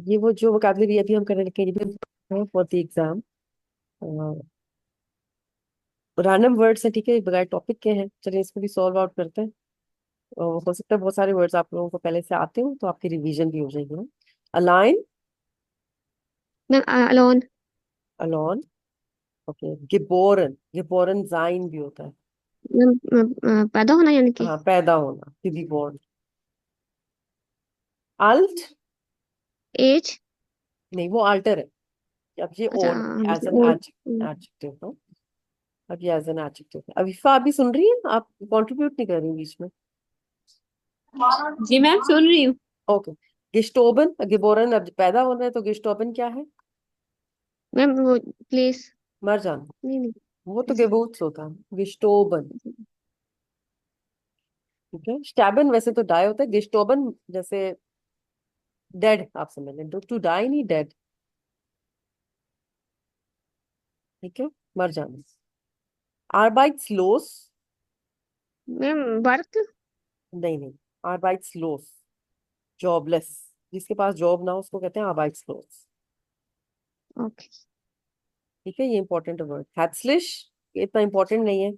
ये वो जो वोकैबुलरी अभी हम करने के लिए for the exam, random words है, ठीक है, बगैर टॉपिक के हैं। चलिए इसको भी सॉल्व आउट करते हैं। हो सकता है बहुत सारे वर्ड्स आप लोगों को पहले से आते हो, तो आपकी रिवीजन भी हो जाएगी ना। अलाइन, मैम अलोन। अलॉन, ओके। गिबोरन, गिबोरन जाइन भी होता है। मैम पैदा होना यानी कि। हाँ, पैदा होना, टू बी बोर्न। अल्ट, एज। नहीं वो अल्टर है। अब ये अच्छा ओल्ड एज मतलब एन ओल्ड। Adjective, no. अब ये एज एन एडजेक्टिव है। अविफा अभी सुन रही है, आप कंट्रीब्यूट नहीं कर रही बीच में। जी मैम सुन रही हूँ। ओके। गिस्टोबन, गिबोरन अब पैदा होना है, तो गिस्टोबन क्या है? मैम वो प्लेस। मर जाना। नहीं नहीं। वो तो अच्छा। गेबूट्स होता है, गिस्टोबन। ठीक है। स्टैबन वैसे तो डाई होता है, गिस्टोबन जैसे डेड, आप समझ लें, टू डाई नहीं, डेड। ठीक है, मर जाना। आर्बाइट्सलोस, मैम वर्क। नहीं नहीं, आर्बाइट्सलोस, जॉबलेस। जिसके पास जॉब ना हो उसको कहते हैं आर्बाइट्सलोस। ओके। ठीक है, ये इंपॉर्टेंट वर्ड। हैट्सलिश, ये इतना इंपॉर्टेंट नहीं है।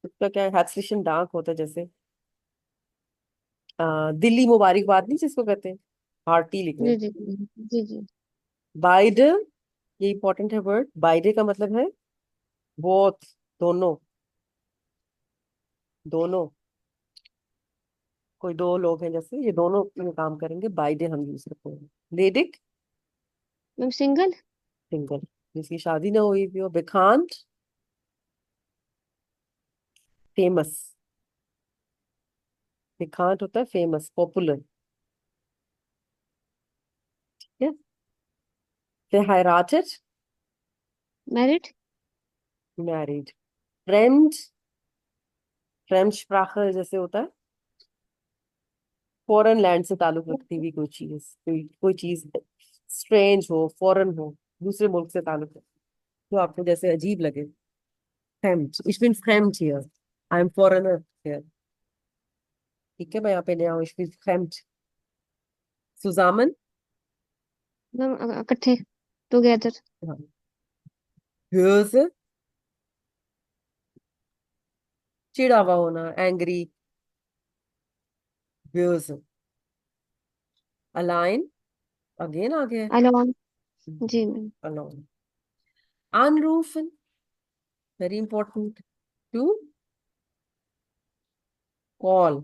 उसका क्या है, हैट्सलिशन डार्क होता है जैसे। दिल्ली मुबारकबाद नहीं जिसको कहते हैं, हार्टी लिखने। जी जी जी जी। बाइडे, ये इंपॉर्टेंट है वर्ड। बाइडे का मतलब है बोथ, दोनों, दोनों। कोई दो लोग हैं जैसे, ये दोनों में काम करेंगे, बाइडे हम यूज करते हैं। Leydig, ma'am single. सिंगल, जिसकी शादी ना हुई भी हो। बेखांत, फेमस। बेखांत होता है फेमस, पॉपुलर। ठीक है। verheiratet, married. Married. Friend, French sprache जैसे होता है फॉरेन लैंड से ताल्लुक रखती हुई कोई चीज, कोई चीज स्ट्रेंज हो, फॉरेन हो, दूसरे मुल्क से ताल्लुक रखती, जो आपको जैसे अजीब लगे। fremd, ich bin fremd hier, I am foreigner here। ठीक है, मैं यहाँ पे नया हूँ, ich bin fremd। zusammen, ma'am इकट्ठे। टुगेदर। हाँ। böse, चिढ़ा हुआ होना, एंग्री, böse। अलाइन, अगेन आ गया। अलोन। जी मैम। अलाइन। anrufen, very important, to call,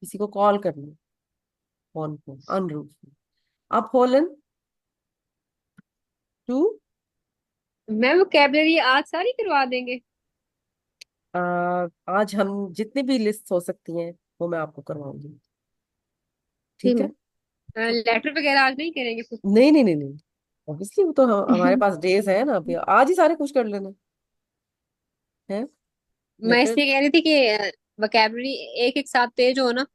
किसी को कॉल करना, फोन को, अनरूफ। अपहोलन, टू, मैम वोकेबलरी आज सारी करवा देंगे। आज हम जितनी भी लिस्ट हो सकती हैं वो मैं आपको करवाऊंगी। जी ठीक है। मैम। लेटर वगैरह आज नहीं करेंगे फिर। नहीं नहीं नहीं नहीं, ऑब्वियसली वो तो हमारे पास डेज है ना, अभी आज ही सारे कुछ कर लेना है। मैं लेटर, इसलिए कह रही थी कि वोकेबलरी एक एक साथ तेज हो ना।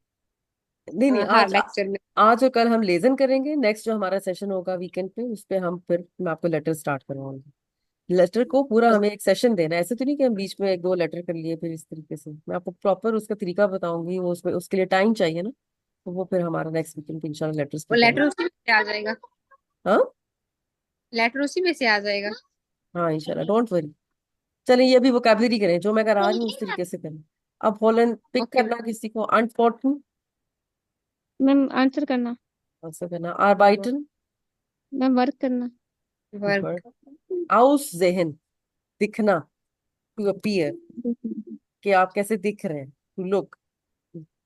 नहीं नहीं, हर आज, लेक्चर में। आज और कल हम लेजन करेंगे। नेक्स्ट जो हमारा सेशन होगा वीकेंड पे, उस पे हम फिर मैं आपको लेटर स्टार्ट करवाऊंगी। लेटर को पूरा हमें एक सेशन देना है, ऐसे तो नहीं कि हम बीच में एक दो लेटर कर लिए फिर। इस तरीके से मैं आपको प्रॉपर उसका तरीका बताऊंगी, वो उसमें उसके लिए टाइम चाहिए ना, तो वो फिर हमारा नेक्स्ट वीकेंड इंशाल्लाह लेटर्स पे वो लेटर करेंगे। उसी में से आ जाएगा। हाँ लेटर उसी में से आ जाएगा। हाँ, इंशाल्लाह, डोंट वरी। चलिए ये भी वोकैबुलरी करें, जो मैं करा रही हूँ उस तरीके से करें। अब हॉलन पिक ओके करना किसी को, अनफॉर्चुन, मैम आंसर करना। आंसर करना। आर्बाइटन, मैम वर्क करना। वर्क। वर्क। आउस जेहन, दिखना, टू अपीयर, कि आप कैसे दिख रहे हैं, टू लुक।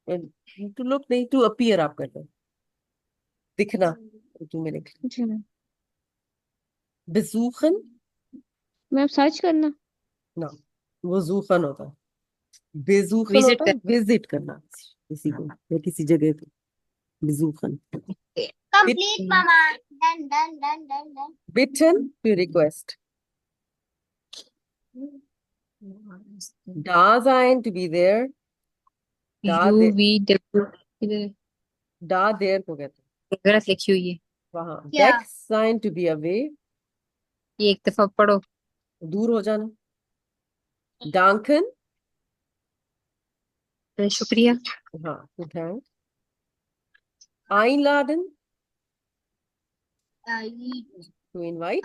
टू लुक नहीं, टू अपीयर आप करते हैं, दिखना, उर्दू में लिख। जी मैम। बेजूखन, मैम सर्च करना। ना, वो जूखन होता है। बेजूखन विजिट होता है करना। विजिट करना किसी को या किसी जगह पे, बेजूखन। कंप्लीट मामा। Done done done done done. बिटन, to request. da sein, to be there। da यू de, वी डब्ल्यू इधर da there को कहते हैं गलत लिखी हुई है। वहां। क्या। weg sein, to be away, ये एक दफा पढ़ो। दूर हो जाना। danken, शुक्रिया। हाँ, to thank। einladen, To invite.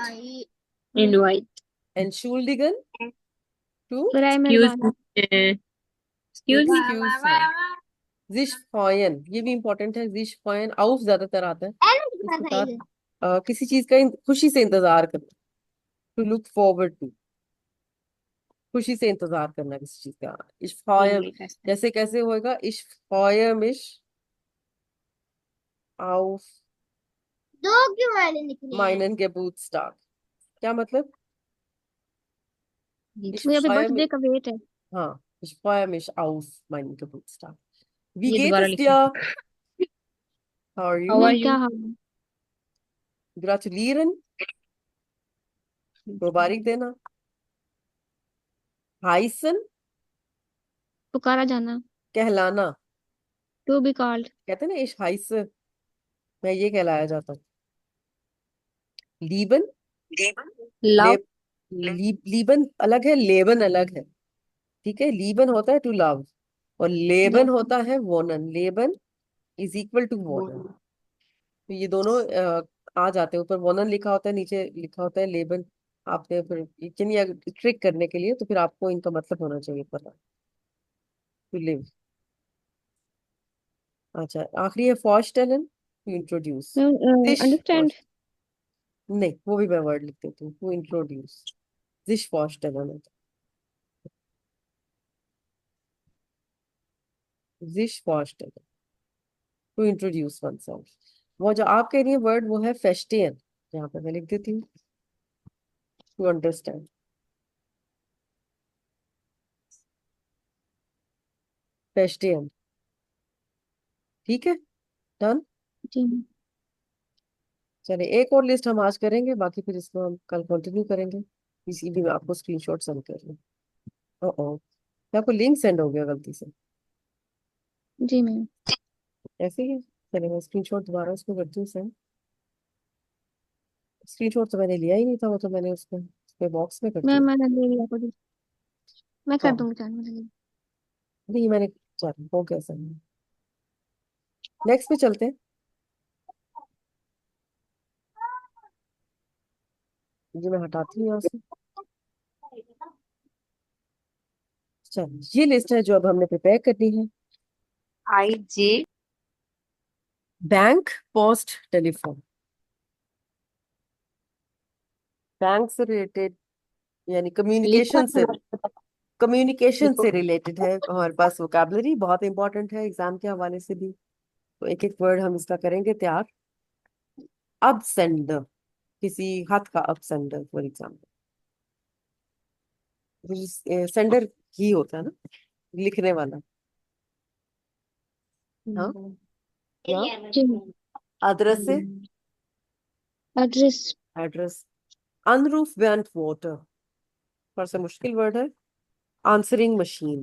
Invite. Entschuldigen. To बुराई Excuse मेहरबानी. excuse me. excuse है. sich freuen, ये भी इंपॉर्टेंट है. sich freuen auf ज्यादातर आता है इसके साथ. किसी चीज का खुशी से इंतजार करना. to look forward to, खुशी से इंतजार करना किसी चीज का. ich freue, जैसे कैसे होएगा? ich freue mich auf दो क्यों वाले निकले हैं? meinen Geburtstag. क्या मतलब? ich मुझे अभी freue बर्थडे mich, का वेट है. हाँ, ich freue mich auf meinen Geburtstag. Wie ये geht दोबारा es लिखो. dir? How are you? How are क्या हाल है? Gratulieren, मुबारक देना. heißen, पुकारा जाना. कहलाना. To be called. कहते हैं ना ich heiße, मैं ये कहलाया जाता हूँ. lieben, Love. lieben अलग है, लेबन अलग है. ठीक है, lieben होता है टू लव और लेबन होता है वोनन. लेबन इज इक्वल टू वोनन. तो ये दोनों आ जाते हैं. ऊपर वोनन लिखा होता है, नीचे लिखा होता है लेबन. आपने फिर यकीन ट्रिक करने के लिए तो फिर आपको इनका मतलब होना चाहिए पता. To live. अच्छा, आखिरी है फॉरस्टेलन, टू इंट्रोड्यूस. No, understand. नहीं, वो भी मैं वर्ड लिख देती हूँ. To introduce. दिस फॉरस्टेलन होता है. दिस फॉरस्टेलन, टू इंट्रोड्यूस वन सेल्फ. वो जो आप कह रही है वर्ड, वो है फेस्टियन. यहाँ पे मैं लिख देती हूँ. To understand. फेस्टियन. ठीक है, डन. जी. चलिए, एक और लिस्ट हम आज करेंगे, बाकी फिर इसको हम कल कंटिन्यू करेंगे. इसी भी मैं आपको स्क्रीनशॉट सेंड कर रही हूँ. ओह, आपको लिंक सेंड हो गया गलती से. जी मैम. ऐसे ही. चलिए, मैं स्क्रीनशॉट दोबारा उसको करती हूँ सेंड. स्क्रीनशॉट तो मैंने लिया ही नहीं था, वो तो मैंने उसके बॉक्स में कर दिया. मैंने ले लिया आपको. मैं कर हाँ, दूंगी चार मिनट. नहीं मैंने. चलो, हो गया सेंड. नेक्स्ट पे चलते हैं. जी, मैं हटाती हूँ यहाँ से. चलो, ये लिस्ट है जो अब हमने प्रिपेयर करनी है. IJ. Bank, post, telephone. Bank से रिलेटेड यानी कम्युनिकेशन से रिलेटेड है हमारे पास. वोकैबलरी बहुत इंपॉर्टेंट है एग्जाम के हवाले से भी. तो एक एक वर्ड हम इसका करेंगे तैयार. अब सेंडर, किसी खत का अब सेंडर फॉर एग्जाम्पल. सेंडर ही होता है ना, लिखने वाला. हाँ, क्या जी. एड्रेस से. एड्रेस. एड्रेस. अनरूफ बैंड वाटर, थोड़ा सा मुश्किल वर्ड है. Answering machine.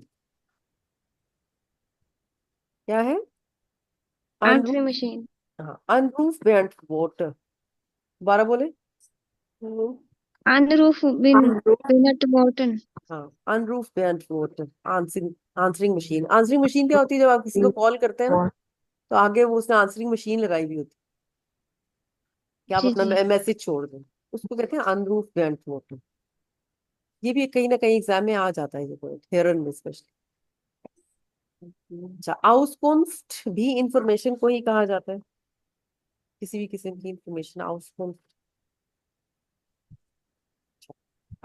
क्या है? अनरूफ. Answering machine. हाँ, अनरूफ बैंड वाटर. दोबारा बोले. अनरूफ बिन बिनट बॉटन. हाँ, अनरूफ बैंड वाटर. Answering machine. आंसरिंग मशीन क्या होती है? जब आप किसी को कॉल करते हैं ना, तो आगे वो उसने आंसरिंग मशीन लगाई हुई होती है कि आप जी अपना जी. मैसेज छोड़ दें. उसको कहते हैं अनरूफ बैंड वाटर. ये भी कहीं ना कहीं एग्जाम में आ जाता है ये पॉइंट, हेरन में स्पेशली. अच्छा, आउसकुंफ्ट भी इंफॉर्मेशन को ही कहा जाता है, किसी भी किस्म की इंफॉर्मेशन. आउसकुंफ्ट.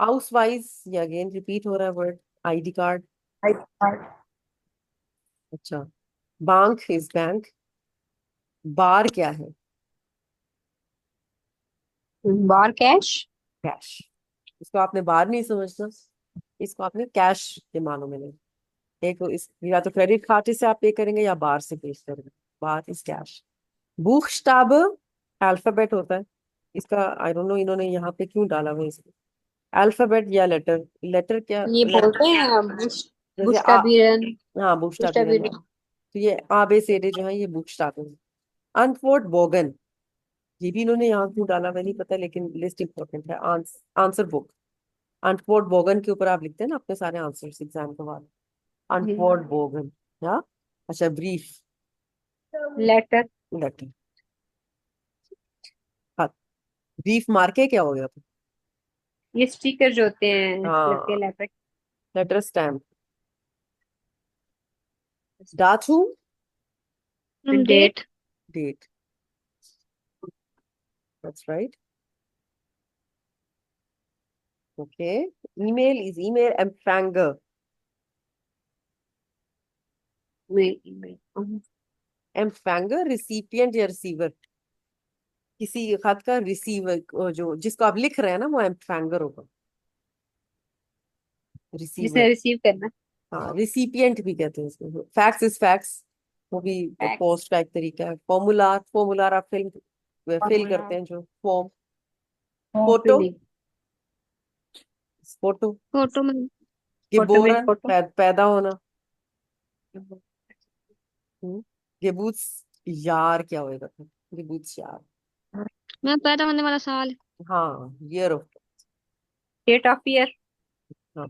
हाउसवाइज, ये अगेन रिपीट हो रहा है वर्ड. ID card. अच्छा, बैंक इज बैंक. बार क्या है? बार कैश. कैश. इसको आपने बार नहीं समझना, इसको आपने कैश के मानों में लेना. एक इस या तो क्रेडिट कार्ड से आप पे करेंगे या बार से पे करेंगे. बार इज कैश. बुखस्ताबे अल्फाबेट होता है. इसका आई डोंट नो इन्होंने यहाँ पे क्यों डाला हुआ इसको. अल्फाबेट या लेटर. लेटर क्या? ये बोलते हैं जैसे आ. बुश्ताबीरन. हाँ, बुखस्ताबे. बुश्ताबीरन. तो ये आबे सेडे जो है ये बुखस्ताबे. अनफोर्ड बोगन, ये भी इन्होंने यहाँ क्यों डाला मैं नहीं पता, लेकिन लिस्ट इंपॉर्टेंट है. Answer book. अनफोर्ड बोगन के ऊपर आप लिखते हैं ना अपने सारे आंसर्स एग्जाम के बाद. अनफोर्ड बोगन. या अच्छा, ब्रीफ. लेटर. लेटर. हाँ. ब्रीफ मार्के क्या हो गया? ये स्टिकर जो होते हैं हाँ, लगे लेटर। Letter stamp. दातूम, date. Date, that's right. Okay, email is email एम्फैंगर। ईमेल। एम्फैंगर रिसिपिएंट या रिसीवर, किसी खत का रिसीवर, जो जिसको आप लिख रहे हैं ना, वो एम्फैंगर होगा। जिसने रिसीवर, रिसीव करना। हाँ, रिसिपिएंट भी कहते हैं इसको। फैक्स इज फैक्स, वो भी फैक्स। पोस्ट का एक तरीका है। फॉर्मूलार, फॉर्मूलार आप फिल फॉर्मूला। करते हैं जो form. Form photo, filling. Photo. Photo में। फोटो में गिबोरन, फोटो। पैदा होना। गिबूत्स यार क्या होएगा फिर? गिबूत्स यार, मैं पैदा होने वाला साल। हाँ, year of, date of year. हाँ,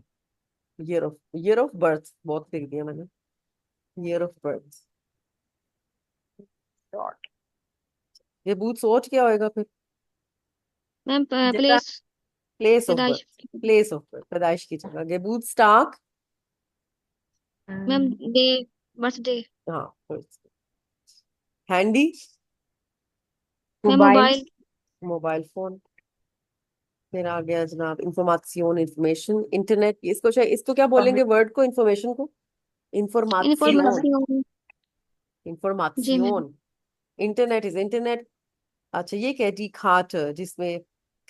ईयर ऑफ बर्थ बहुत लिख दिया मैंने। Year of birth. डॉट। गिबूत्स सोच क्या होएगा फिर? मैं जगह, प्लेस। प्लेस ऑफ बर्थ, पैदाइश। प्लेस ऑफ बर्थ, पैदाइश की जगह। गिबूत्स्टाग, मैम डे। बर्थडे। हाँ, हैंडी, मैं मोबाइल। मोबाइल। Mobile phone. फिर आ गया जनाब इंफॉर्मेशन, इंफॉर्मेशन, इंटरनेट। इसको क्या बोलेंगे वर्ड को, इंफॉर्मेशन को? इंफॉर्मासियोन, इनफॉर्मेशन। जी मैम। इंफॉर्मासियोन। Internet is internet. अच्छा, ये क्या है? डी कार्ड, जिसमें मैं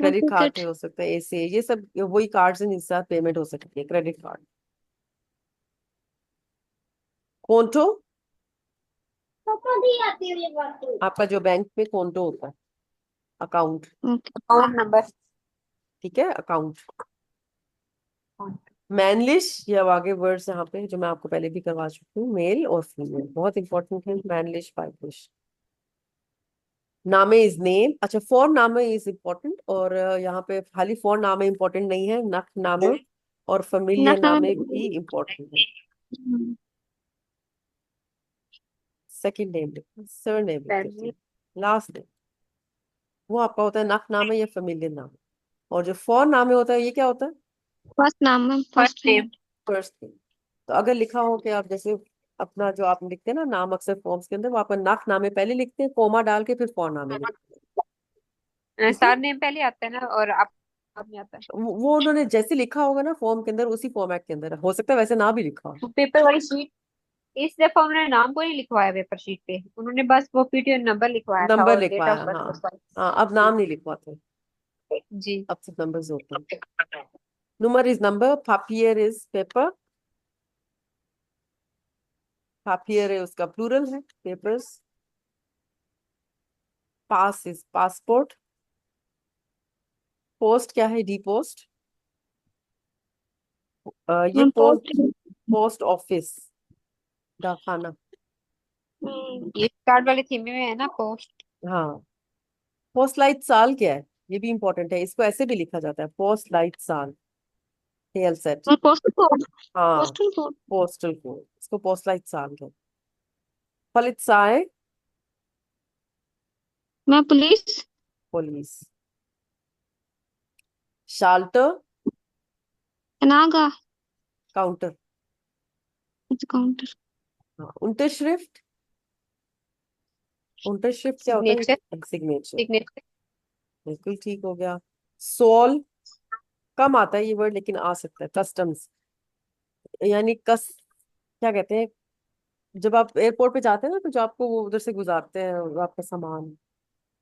क्रेडिट कार्ड टिकट। हो सकता है, ऐसे ये सब वही कार्ड्स हैं जिनके साथ पेमेंट हो सकती है, क्रेडिट कार्ड। कोंटो, पापा दी आती है ये बात। आपका जो बैंक में कोंटो होता है, अकाउंट। ओके। Account number. ठीक है, अकाउंट। मैनलिश, ये अब आगे वर्ड्स यहाँ पे जो मैं आपको पहले भी करवा चुकी हूँ, मेल और फीमेल बहुत इंपॉर्टेंट है। मैनलिश, बाइलिश। नामे इज नेम। अच्छा, फॉर नामे इज इम्पोर्टेंट, और यहाँ पे खाली फॉर नामे इम्पोर्टेंट नहीं है, नक नामे और फैमिलियर नखरा नामे भी में। इम्पोर्टेंट है। सेकंड नेम लिखना, सर नेम लिख देती है, लास्ट नेम। वो आपका होता है नक नामे या फैमिलियर नामे। और जो फॉर नामे होता है, ये क्या होता है? फर्स्ट नाम ma'am first first name. Name. First name. तो अगर लिखा हो कि आप जैसे अपना जो आप लिखते हैं ना नाम, अक्सर फॉर्म्स के अंदर वो आप नक नामे पहले लिखते हैं, कोमा डाल के फिर फॉर नामे लिखते हैं। ठीक है, सर नेम पहले आता है ना और आप में आता है। वो उन्होंने जैसे लिखा होगा ना फॉर्म के अंदर, उसी फॉर्मेट के अंदर हो सकता है, वैसे ना भी लिखा हो। पेपर वाली शीट। इस दफा उन्होंने नाम को नहीं लिखवाया पेपर शीट पे, उन्होंने बस वो पीटीओ नंबर लिखवाया था नंबर और डेट लिखवाया, ऑफ बर्थ हाँ। लिखवाई। हाँ, अब जी। नाम नहीं लिखवाते, जी। अब सिर्फ नंबर्स होते हैं। नंबर इज नंबर, पापियर इज पेपर। पापियर है उसका प्लूरल है, पेपर्स। पास इज पासपोर्ट। पोस्ट क्या है? डी पोस्ट। ये ma'am post, post. Post office, डाकखाना। ये कार्ड वाले थीम में है ना पोस्ट। हाँ, पोस्ट लाइट साल क्या है? ये भी इंपॉर्टेंट है, इसको ऐसे भी लिखा जाता है, पोस्ट लाइट साल, हेल सेट। और पोस्टल कोड। हाँ, पोस्टल कोड। पोस्टल कोड, इसको पोस्ट लाइट साल कहते हैं। पलित्साए, मैं पुलिस। पुलिस। शाल्टर, नागा। काउंटर। काउंटर। हाँ, unterschrift, unterschrift क्या होता सिग्नेचर। है? Signature, signature. बिल्कुल ठीक हो गया। सोल, कम आता है ये वर्ड लेकिन आ सकता है। कस्टम्स, यानी क्या कहते हैं, जब आप एयरपोर्ट पे जाते हैं ना, तो जो आपको वो उधर से गुजारते हैं वो आपका सामान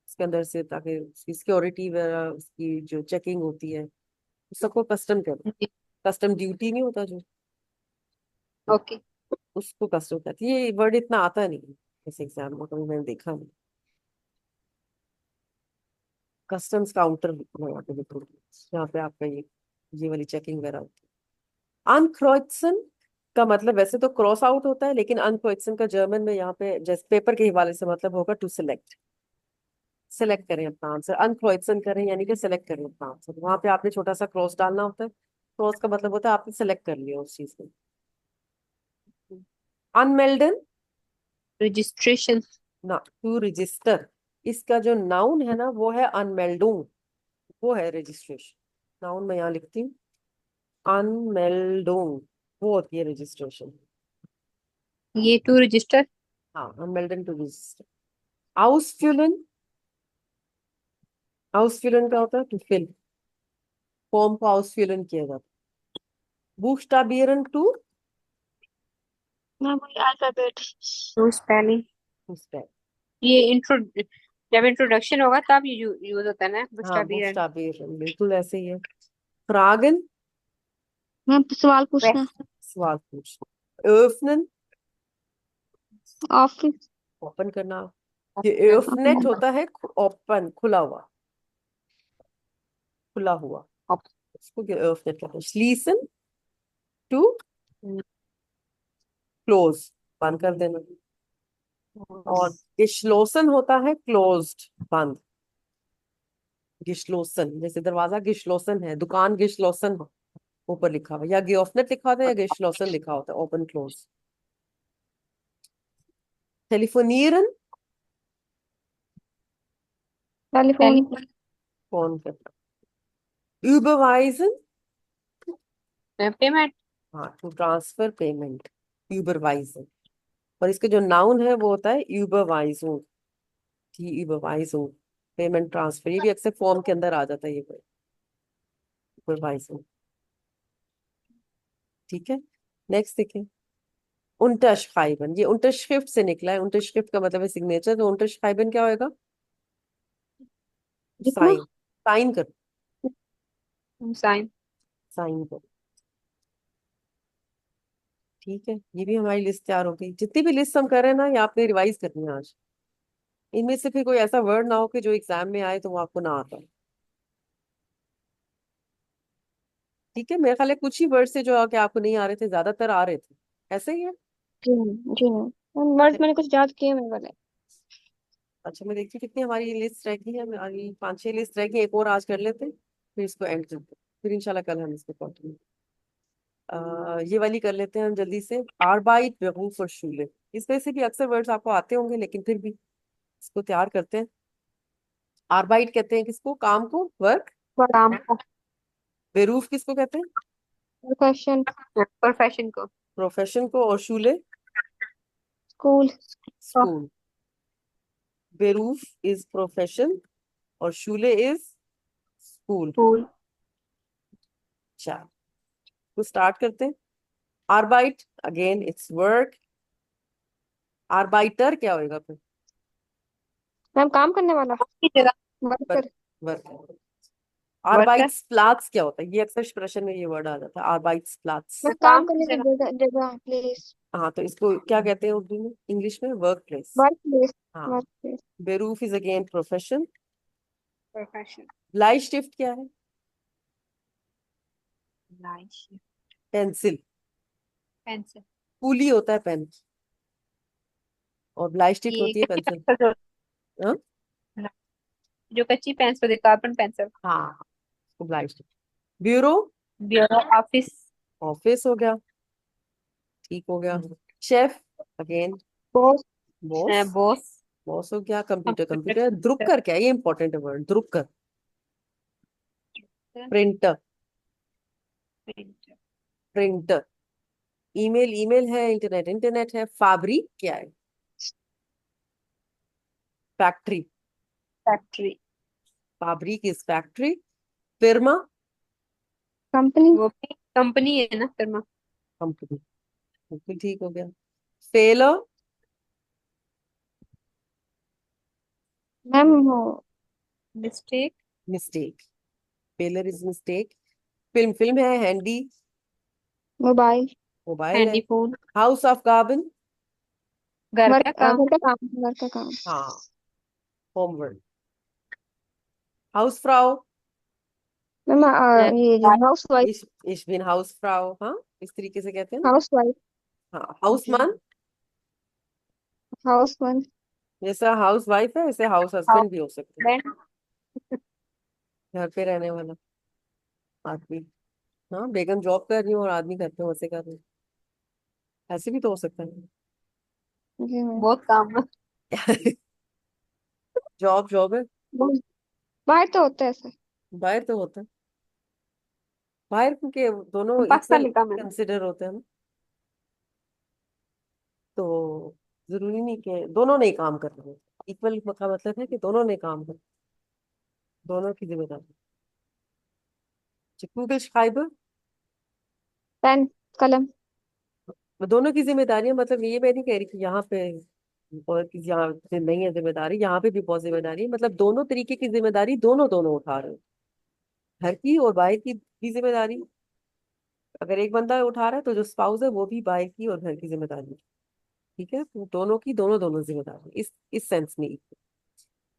उसके अंदर से, ताकि उसकी सिक्योरिटी वगैरह, उसकी जो चेकिंग होती है, उस सबको कस्टम कहते हैं। कस्टम ड्यूटी नहीं होता जो, ओके। उसको कस्टम कहते हैं। ये वर्ड इतना आता नहीं है इस एग्जाम में, कभी मैंने देखा नहीं। कस्टम्स काउंटर लगा के देखो, यहाँ पे आपका ये वाली चेकिंग वगैरह होती है। अनक्रोइसन का मतलब वैसे तो क्रॉस आउट होता है, लेकिन अनक्रोइसन का जर्मन में यहाँ पे जैसे पेपर के हवाले से मतलब होगा टू सिलेक्ट। सेलेक्ट करें अपना आंसर, अनक्रोइसन करें यानी कि सेलेक्ट करें अपना आंसर। वहां पे आपने छोटा सा क्रॉस डालना होता है, क्रॉस का मतलब होता है आपने सेलेक्ट कर लिया उस चीज को। अनमेल्डन, रजिस्ट्रेशन। ना टू रजिस्टर, इसका जो नाउन है ना वो है अनमेल्डून। वो है रजिस्ट्रेशन। नाउन मैं यहाँ लिखती हूँ, अनमेल्डोंग, वो होती है रजिस्ट्रेशन। ये टू रजिस्टर। हाँ, अनमेल्डन टू रजिस्टर। आउसफ्यूलन, आउसफ्यूलन क्या होता है? टू फिल, फॉर्म को आउसफ्यूलन किया जाता है। बुक्सटाबियरन टू मैम वही अल्फाबेट। To spelling. स्पेल। ये इंट्रो, जब इंट्रोडक्शन होगा तब ये यूज होता है ना, हाँ, बुस्टाबीरन। बुक्सटाबियरन बिल्कुल ऐसे ही है। फ्रागन, मैम सवाल पूछना। सवाल पूछ। öffnen, office. ओपन करना। ये öffnet होता है ओपन, खुला हुआ, खुला हुआ, इसको öffnet कहते हैं। schließen, टू क्लोज, बंद कर देना। और geschlossen होता है क्लोज्ड, बंद। geschlossen, जैसे दरवाजा geschlossen है, दुकान geschlossen हो, ऊपर लिखा हुआ, या geöffnet लिखा होता है या geschlossen लिखा होता है, open close. telefonieren, telephone. Phone करना। überweisen, payment. हाँ, टू ट्रांसफर पेमेंट, überweisen। और इसके जो नाउन है वो होता है überweisung, die überweisung, payment transfer. ये भी अक्सर फॉर्म के अंदर आ जाता है, ये überweisung। ठीक है, नेक्स्ट देखिए, unterschreiben, ये unterschrift से निकला है। unterschrift का मतलब है सिग्नेचर, तो unterschreiben क्या होएगा? लिखना। साइन, साइन कर, साइन। साइन कर। ठीक है, ये भी हमारी लिस्ट तैयार हो गई। जितनी भी लिस्ट हम कर रहे हैं ना, ये आपने रिवाइज करनी है आज। इनमें से फिर कोई ऐसा वर्ड ना हो कि जो एग्जाम में आए तो वो आपको ना आता है। ठीक है, मेरे ख्याल है कुछ ही वर्ड से जो कि आपको नहीं आ रहे थे, ज्यादातर आ रहे थे, ऐसे ही है। जी मैम, जी मैम। वर्ड मैंने कुछ याद किए मेरे वाले। अच्छा, मैं देखती हूँ कितनी हमारी लिस्ट रह गई है। हमारी 5-6 लिस्ट रह गई, एक और आज कर लेते हैं, फिर इसको एंड करते हैं, फिर इंशाल्लाह कल हम इसको कंटिन्यू। ये वाली कर लेते हैं हम जल्दी से। आरबाइट, बेरूफ और शूले, इसमें से भी अक्सर वर्ड्स आपको आते होंगे, लेकिन फिर भी इसको तैयार करते हैं। आरबाइट कहते हैं किसको? काम को, वर्क। काम को। बेरूफ किसको कहते हैं? प्रोफेशन। प्रोफेशन को। प्रोफेशन को। और शूले? स्कूल। स्कूल। बेरूफ इज प्रोफेशन और शूले इज स्कूल। स्कूल। अच्छा, तो स्टार्ट करते हैं। आरबाइट, अगेन इट्स वर्क। आरबाइटर क्या होएगा फिर? मैम काम करने वाला। की जगह। Work, worker. वर्क। वर्कर। आर्बाइट्सप्लाट्स क्या होता है? ये अक्सर प्रश्न में ये वर्ड आ जाता है, आर्बाइट्सप्लाट्स। मैं काम काम की करने की जगह। जगह, जगह प्लेस। हाँ, तो इसको क्या कहते हैं उर्दू में, इंग्लिश में? Work place. Work place. हाँ। Work place. बेरूफ इज अगेन प्रोफेशन। प्रोफेशन। ब्लाइस्टिफ्ट क्या है? नाइस। पेंसिल। पेंसिल। कूली होता है पेन, और ब्लाइस्टिफ्ट ये होती है कच्ची पेंसिल। पेंसिल हाँ, जो कच्ची पेंसिल, कार्बन पेंसिल। हाँ, ब्लाइस्टिफ्ट। ब्यूरो, ब्यूरो ऑफिस। ऑफिस हो गया, ठीक हो गया। शेफ, again boss. Boss, boss. Boss हो गया। Computer, computer. कंप्यूटर। द्रुक्कर क्या है? ये इंपॉर्टेंट है वर्ड, द्रुक्कर। Printer, printer. Printer. Email, email है। इंटरनेट, इंटरनेट है। फैब्रिक क्या है? फैक्ट्री। फैक्ट्री। फैब्रिक इज फैक्ट्री। फिर्मा, कंपनी। वो भी कंपनी है ना, फर्मा। कंपनी, बिल्कुल ठीक हो गया। फेलर, मैम वो मिस्टेक। मिस्टेक। फेलर इज मिस्टेक। फिल्म, फिल्म है। हैंडी, मोबाइल। मोबाइल है। हैंडी फोन। हाउस ऑफ गार्डन, घर का काम। घर का काम। घर का काम। हाँ, होमवर्क। हाउस फ्राउ, मैम ये जो हाउस वाइफ। इश बिन हाउस फ्राउ, हाँ, इस तरीके से कहते हैं ना। House wife. हाँ, हाउसमैन, हाउस वन। जैसा हाउस वाइफ है ऐसे हाउस हस्बैंड भी हो सकते हैं, हस्बैंड। घर पे रहने वाला आदमी। हाँ, बेगम जॉब कर रही हूँ और आदमी घर पे वैसे कर रही हूँ, ऐसे भी तो हो सकता है। जी मैम। बहुत काम है। जॉब, जॉब है। बहुत- बाहर तो होता है ऐसा। बाहर तो होता है, बाहर क्योंकि दोनों पाकिस्तान इक्वल लिखा मैंने। कंसिडर होते हैं ना, तो जरूरी नहीं कि दोनों नहीं काम कर रहे। इक्वल का मतलब है कि दोनों ने काम कर, दोनों की जिम्मेदारी। गूगल शाइबर, पेन, कलम। दोनों की जिम्मेदारी मतलब ये मैं नहीं कह रही कि यहाँ पे और किसी यहाँ पे नहीं है जिम्मेदारी, यहाँ पे भी बहुत जिम्मेदारी है, मतलब दोनों तरीके की जिम्मेदारी दोनों दोनों उठा रहे हैं, घर की और बाहर की भी जिम्मेदारी। अगर एक बंदा उठा रहा है तो जो स्पाउस है वो भी बाहर की और घर की जिम्मेदारी, ठीक है, तो दोनों की दोनों दोनों जिम्मेदारी इस सेंस में।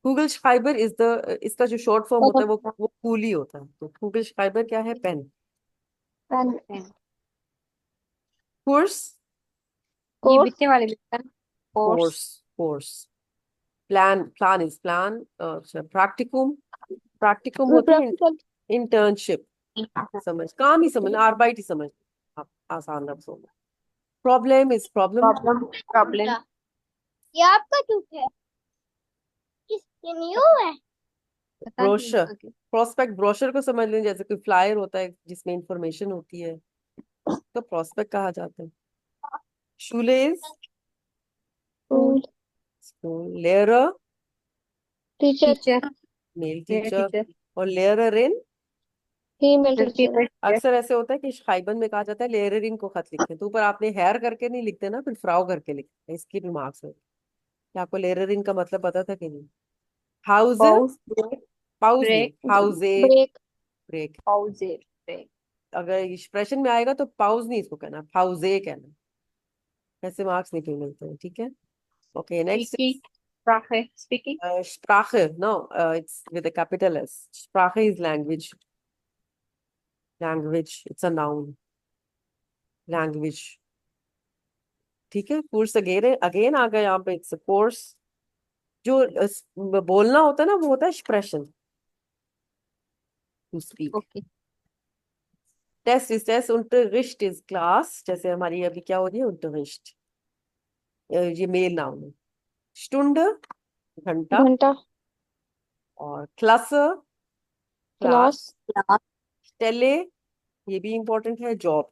गूगल फाइबर इज द, इसका जो शॉर्ट फॉर्म होता है वो कूली होता है, तो गूगल फाइबर क्या है, पेन। Pen, pen. कोर्स, ये कोर्स, बिकने वाले भी pen. Course. Course, course. Plan, plan is plan. प्रैक्टिकम, प्रैक्टिकम होती है प्रैक्टिकल, इंटर्नशिप। समझ, काम ही समझ, आर्बाइट ही समझ, आप आसान लफ्जों में। Problem is problem. Problem, problem. ये आपका जूत है, किसके न्यू है? पता नहीं ब्रोशर, आगे। प्रोस्पेक्ट, ब्रोशर को समझ लें, जैसे कोई फ्लायर होता है जिसमें इंफॉर्मेशन होती है, तो प्रोस्पेक्ट कहा जाता है। शूलेज, स्कूल, स्कूल। लेयरर, टीचर, टीचर, मेल मेरा टीचर। टीचर। और लेयरर इन, फीमेल टीचर, फीमेल टीचर। अक्सर ऐसे होता है कि शाइबन में कहा जाता है लेयरर इन को खत लिखें, तो ऊपर आपने हेयर करके नहीं लिखते ना, फिर फ्राउ करके लिखते हैं, इसकी भी मार्क्स है। क्या आपको लेयरर इन का मतलब पता था कि नहीं? हाउस, पाउज, ब्रेक, पाउस नहीं, ब्रेक, हाउजे, ब्रेक, ब्रेक। पाउजे, ब्रेक। अगर एक्सप्रेशन में आएगा तो पाउस नहीं इसको कहना, हाउजे कहना, ऐसे मार्क्स नहीं क्यों मिलते हैं, ठीक है। Okay, next. Speaking, sprache, speaking. Sprache, no, it's with a capital S. Sprache is language. Language, it's a noun. Language. ठीक है, कोर्स अगेन अगेन आ गया यहाँ पे, इट्स कोर्स। जो बोलना होता है ना वो होता है expression, to speak. Okay. Test is test, unterricht is class, जैसे हमारी अभी क्या हो रही है, unterricht, ये मेल नाउन है। स्टुंड, घंटा। घंटा, और क्लास, क्लास। क्लास, स्टेले, ये भी इंपॉर्टेंट है, जॉब।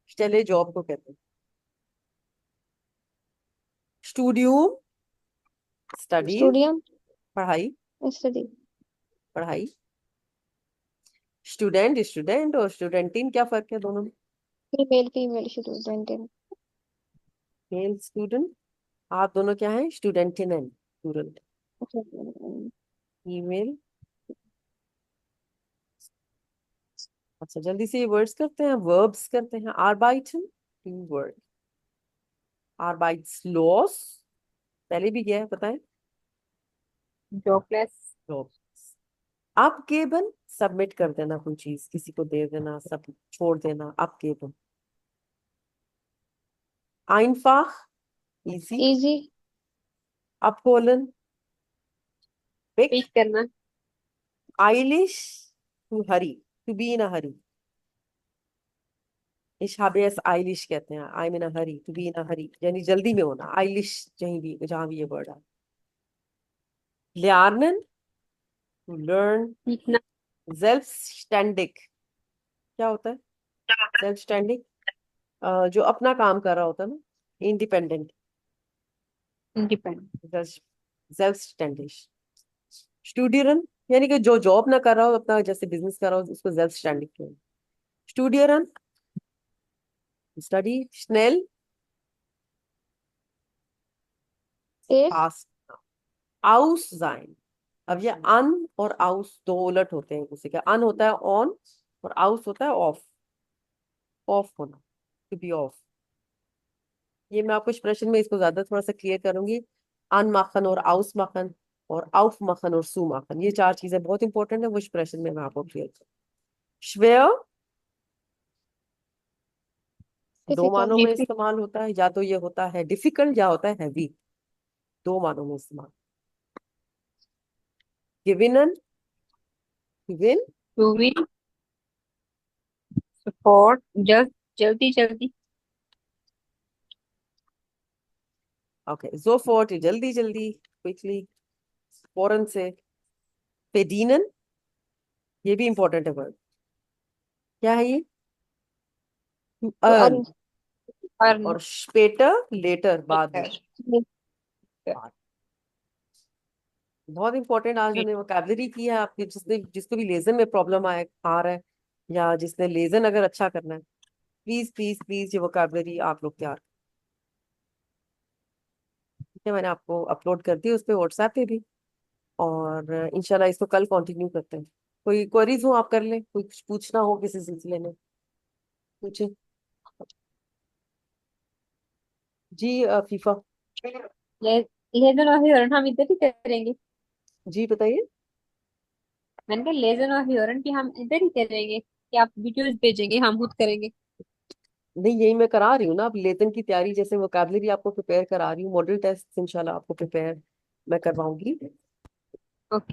स्टेले जॉब को कहते हैं। स्टूडियो, स्टडी, स्टूडियम, पढ़ाई, स्टडी, पढ़ाई। स्टूडेंट, स्टूडेंट और स्टूडेंटिन, क्या फर्क है दोनों में? Female, female student, male student, आप दोनों क्या हैं, स्टूडेंटिन एंड स्टूडेंट। फीमेल। अच्छा, जल्दी से ये वर्ड्स करते हैं, वर्ब्स करते हैं। आर्बाइटन, टू वर्ड। आर्बाइट्स लॉस, पहले भी गया है, बताएं। जॉबलेस। जॉब्स। अपगेबन, सबमिट कर देना, कोई चीज किसी को दे देना, सब छोड़ देना, अपगेबन। आइनफाख, इजी। इजी, अपहोलन, बिग। स्पीक करना। आइलिश, to hurry, to be in a hurry. इशाबेस आइलिश कहते हैं, I mean a hurry, to be in a hurry, यानी जल्दी में होना, आइलिश कहीं भी जहां भी ये वर्ड है। lernen, to learn. सीखना। selbstständig, क्या होता है selbstständig? जो अपना काम कर रहा होता है ना, इंडिपेंडेंट। इंडिपेंडेंट। selbstständig। स्टूडियरन, यानी कि जो जॉब ना कर रहा हो, अपना जैसे बिजनेस कर रहा हो, उसको selbstständig कहते हैं। स्टूडियरन, स्टडी। schnell, तेज, fast। aus sein, अब ये अन और आउस दो उलट होते हैं उसी का, अन होता है ऑन और आउस होता है ऑफ, ऑफ होना, टू बी ऑफ। ये मैं आपको एक्सप्रेशन में इसको ज्यादा थोड़ा सा क्लियर करूंगी। अन माखन और आउस माखन और आउफ माखन और सू माखन, ये चार चीजें बहुत इंपॉर्टेंट है, वो एक्सप्रेशन में मैं आपको क्लियर करूँ। श्वेयर, दो मानों डिफिकल्ट, में इस्तेमाल होता है, या तो ये होता है डिफिकल्ट या होता है हैवी, दो मानों में इस्तेमाल। गिविनन, गिविन। टू विन, सपोर्ट, जल्द, जल्दी जल्दी। ओके, sofort, जल्दी जल्दी, क्विकली, फौरन से। पेडीनन, ये भी इंपॉर्टेंट है वर्ड। क्या है ये? To to earn. earn. Earn. और स्पेटर लेटर, बाद में। बहुत इंपॉर्टेंट आज हमने वोकैबलरी की है। आपके जिसको भी लेजन में प्रॉब्लम आ रहा है, या जिसने लेजन अगर अच्छा करना है, प्लीज प्लीज प्लीज ये वोकैबलरी आप लोग तैयार। ठीक है, मैंने आपको अपलोड कर दी उस पे, व्हाट्सएप पे भी। और इंशाल्लाह इसको कल कंटिन्यू करते हैं। कोई क्वेरीज हो आप कर लें, कोई कुछ पूछना हो किसी सिलसिले में, पूछे। जी फीफा। लेजन और ह्यूरन हम इधर ही करेंगे। जी बताइए। मैंने कहा लेजन और ह्यूरन की हम इधर ही करेंगे, कि आप वीडियोस भेजेंगे हम खुद करेंगे। नहीं, यही मैं करा रही हूँ ना अब, लेजन की तैयारी, जैसे वोकैबलरी आपको प्रिपेयर करा रही हूँ, मॉडल टेस्ट इंशाल्लाह आपको प्रिपेयर मैं करवाऊंगी। ओके।